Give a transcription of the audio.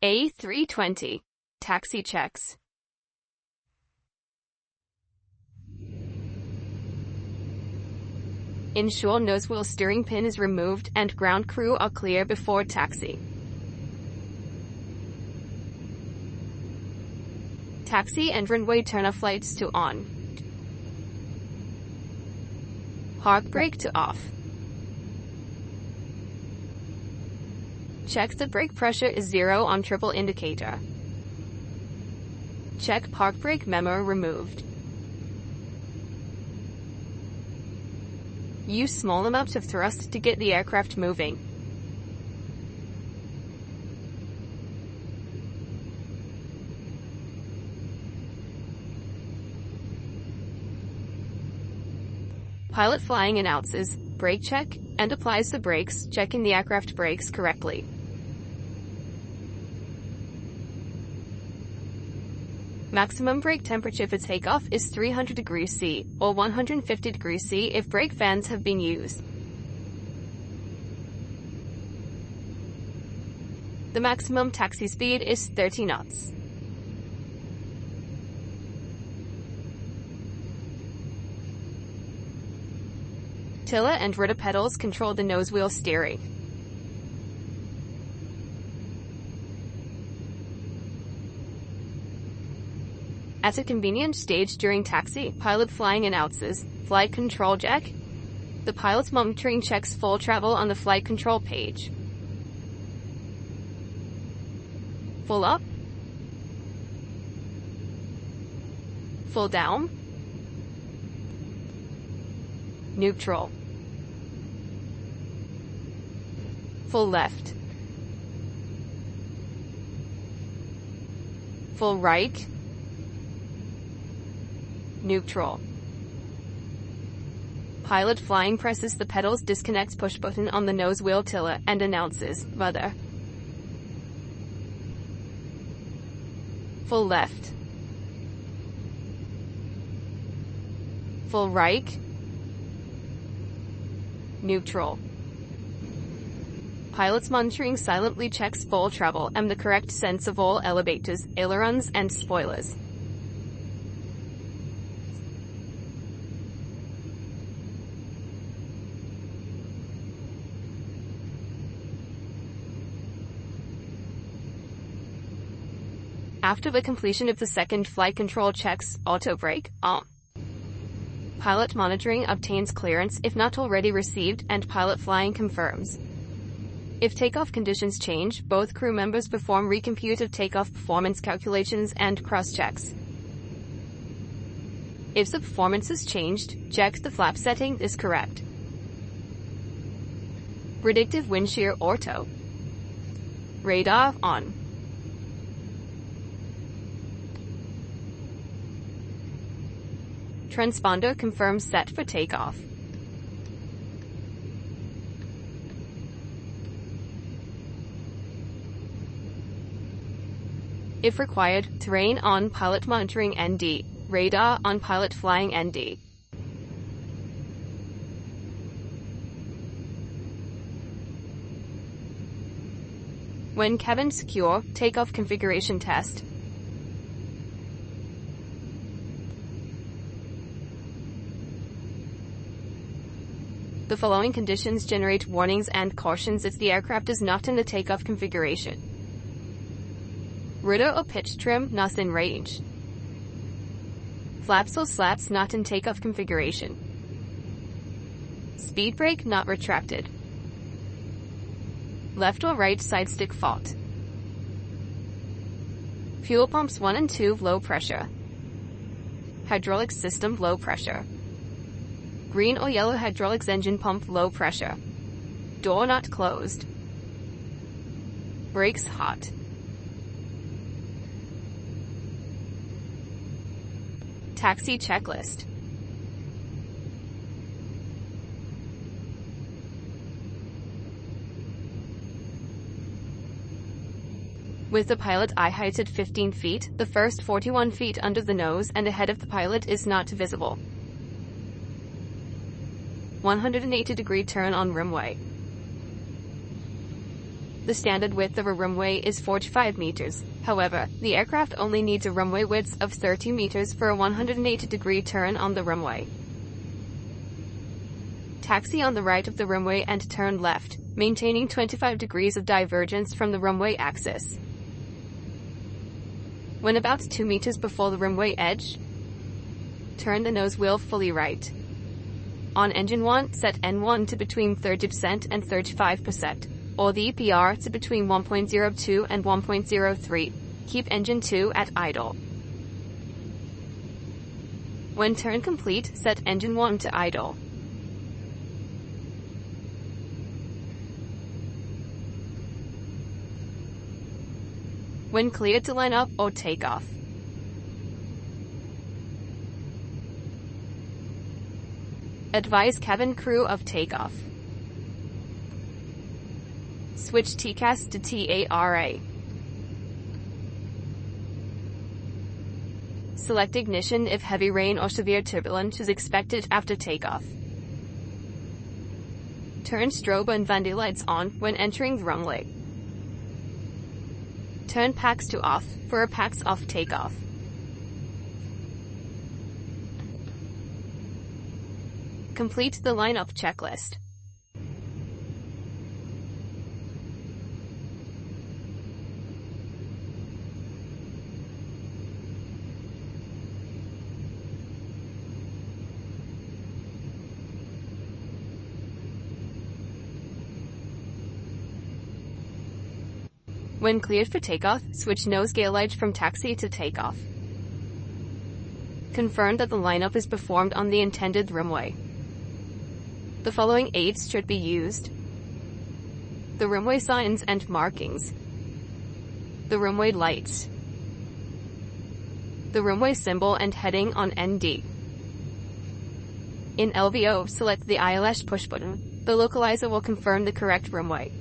A320. Taxi checks. Ensure nosewheel steering pin is removed and ground crew are clear before taxi. Taxi and runway turn-off lights to on. Park brake to off. Check the brake pressure is 0 on triple indicator. Check park brake memo removed. Use small amounts of thrust to get the aircraft moving. Pilot flying announces, brake check, and applies the brakes, checking the aircraft brakes correctly. Maximum brake temperature for takeoff is 300 degrees C, or 150 degrees C if brake fans have been used. The maximum taxi speed is 30 knots. Tiller and rudder pedals control the nosewheel steering. At a convenient stage during taxi, pilot flying announces, flight control check. The pilot's monitoring checks full travel on the flight control page. Full up. Full down. Neutral. Full left. Full right. Neutral. Pilot flying presses the pedals disconnect push button on the nosewheel tiller and announces, rudder. Full left. Full right. Neutral. Pilot's monitoring silently checks full travel and the correct sense of all elevators, ailerons, and spoilers. After the completion of the second flight control checks, auto brake on. Pilot monitoring obtains clearance if not already received and pilot flying confirms. If takeoff conditions change, both crew members perform recompute of takeoff performance calculations and cross-checks. If the performance is changed, check the flap setting is correct. Predictive wind shear auto. Radar on. Transponder confirms set for takeoff. If required, terrain on, pilot monitoring ND, radar on, pilot flying ND. When cabin secure, takeoff configuration test. The following conditions generate warnings and cautions if the aircraft is not in the takeoff configuration. Rudder or pitch trim not in range. Flaps or slats not in takeoff configuration. Speed brake not retracted. Left or right side stick fault. Fuel pumps 1 and 2 low pressure. Hydraulic system low pressure. Green or yellow hydraulics engine pump low pressure. Door not closed. Brakes hot. Taxi checklist. With the pilot eye height at 15 feet, the first 41 feet under the nose and ahead of the pilot is not visible. 180-degree turn on runway. The standard width of a runway is 45 meters. However, the aircraft only needs a runway width of 30 meters for a 180-degree turn on the runway. Taxi on the right of the runway and turn left, maintaining 25 degrees of divergence from the runway axis. When about 2 meters before the runway edge, turn the nose wheel fully right. On engine 1, set N1 to between 30% and 35%, or the EPR to between 1.02 and 1.03. Keep engine 2 at idle. When turn complete, set engine 1 to idle. When cleared to line up or take off. Advise cabin crew of takeoff. Switch TCAS to TARA. Select ignition if heavy rain or severe turbulence is expected after takeoff. Turn strobe and vandy lights on when entering the runway. Turn packs to off for a packs off takeoff. Complete the lineup checklist. When cleared for takeoff, switch nose gale light from taxi to takeoff. Confirm that the lineup is performed on the intended runway. The following aids should be used: the runway signs and markings, the runway lights, the runway symbol and heading on ND. In LVO, select the ILS push button. The localizer will confirm the correct runway.